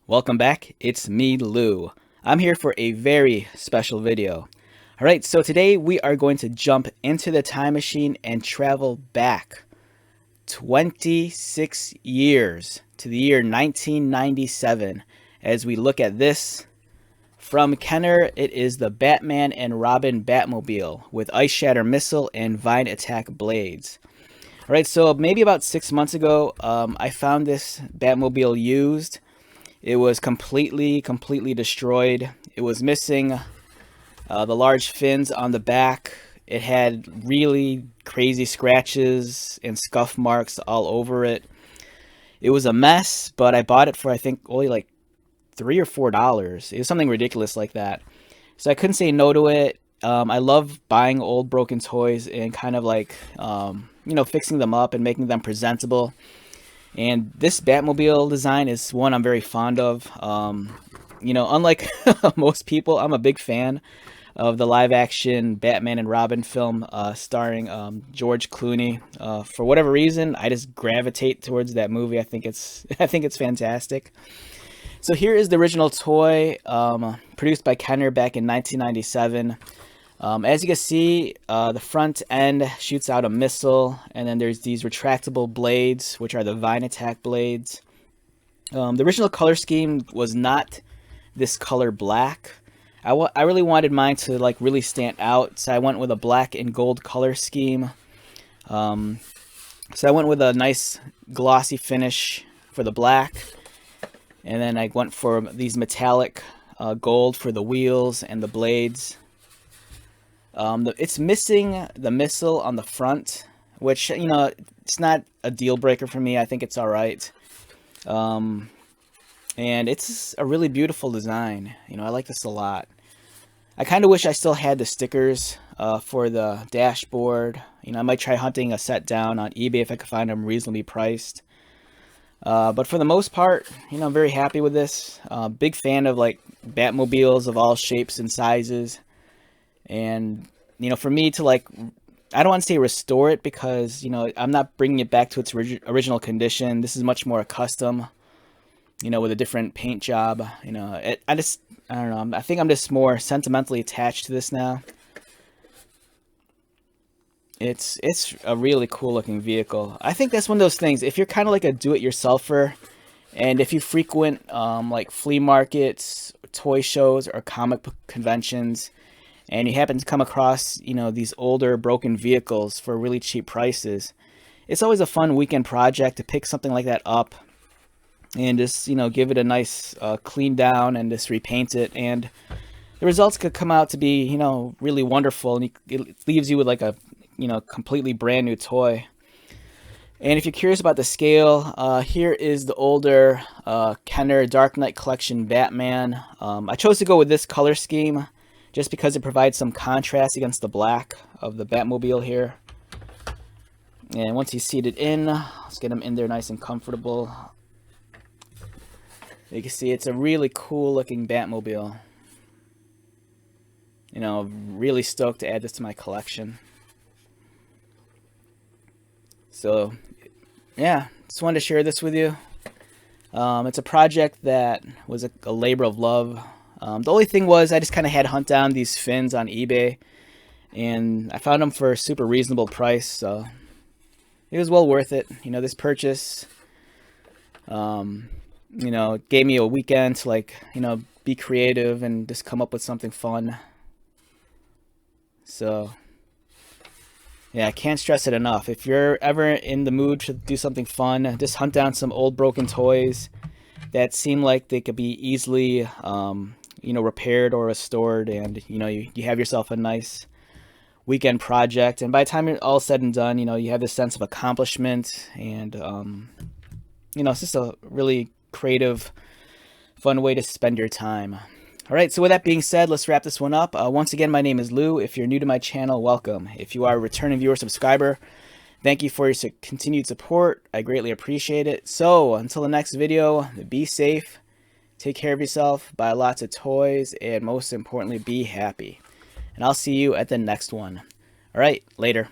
Welcome back, it's me, Lou. I'm here for a very special video. Alright, so today we are going to jump into the time machine and travel back 26 years to the year 1997 as we look at this. From Kenner, it is the Batman and Robin Batmobile with Ice Shatter missile and Vine Attack blades. Alright, so maybe about 6 months ago, I found this Batmobile used. It was completely destroyed. It was missing the large fins on the back. It had really crazy scratches and scuff marks all over it. It was a mess, but I bought it for I think only like $3 or $4. It was something ridiculous like that. So I couldn't say no to it. I love buying old broken toys and kind of like fixing them up and making them presentable. And this Batmobile design is one I'm very fond of. Unlike most people, I'm a big fan of the live-action Batman and Robin film starring George Clooney. For whatever reason, I just gravitate towards that movie. I think it's fantastic. So here is the original toy, produced by Kenner back in 1997. As you can see, the front end shoots out a missile, and then there's these retractable blades, which are the Vine Attack blades. The original color scheme was not this color black. I really wanted mine to like really stand out, so I went with a black and gold color scheme. So I went with a nice glossy finish for the black, and then I went for these metallic gold for the wheels and the blades. It's missing the missile on the front, which, it's not a deal breaker for me. I think it's all right. And it's a really beautiful design. I like this a lot. I kind of wish I still had the stickers for the dashboard. I might try hunting a set down on eBay if I could find them reasonably priced. But for the most part, I'm very happy with this. Big fan of like Batmobiles of all shapes and sizes. And, for me to like, I don't want to say restore it because, I'm not bringing it back to its original condition. This is much more a custom, with a different paint job. I don't know. I think I'm just more sentimentally attached to this now. It's a really cool looking vehicle. I think that's one of those things. If you're kind of like a do-it-yourselfer, and if you frequent like flea markets, toy shows, or comic book conventions, and you happen to come across, these older broken vehicles for really cheap prices, it's always a fun weekend project to pick something like that up and just, give it a nice clean down and just repaint it. And the results could come out to be, really wonderful. And it leaves you with like a, completely brand new toy. And if you're curious about the scale, here is the older Kenner Dark Knight Collection Batman. I chose to go with this color scheme just because it provides some contrast against the black of the Batmobile here. And once he's seated in, let's get him in there nice and comfortable. You can see it's a really cool looking Batmobile. Really stoked to add this to my collection. So, yeah, just wanted to share this with you. It's a project that was a labor of love. The only thing was I just kind of had to hunt down these fins on eBay, and I found them for a super reasonable price, so it was well worth it. This purchase, gave me a weekend to like, be creative and just come up with something fun. So, yeah, I can't stress it enough. If you're ever in the mood to do something fun, just hunt down some old broken toys that seem like they could be easily repaired or restored, and you have yourself a nice weekend project. And by the time it's all said and done, you have this sense of accomplishment, and it's just a really creative, fun way to spend your time. All right, so with that being said, let's wrap this one up. Once again, my name is Lou. If you're new to my channel, welcome. If you are a returning viewer, subscriber, thank you for your continued support. I greatly appreciate it. So until the next video, be safe. Take care of yourself, buy lots of toys, and most importantly, be happy. And I'll see you at the next one. All right, later.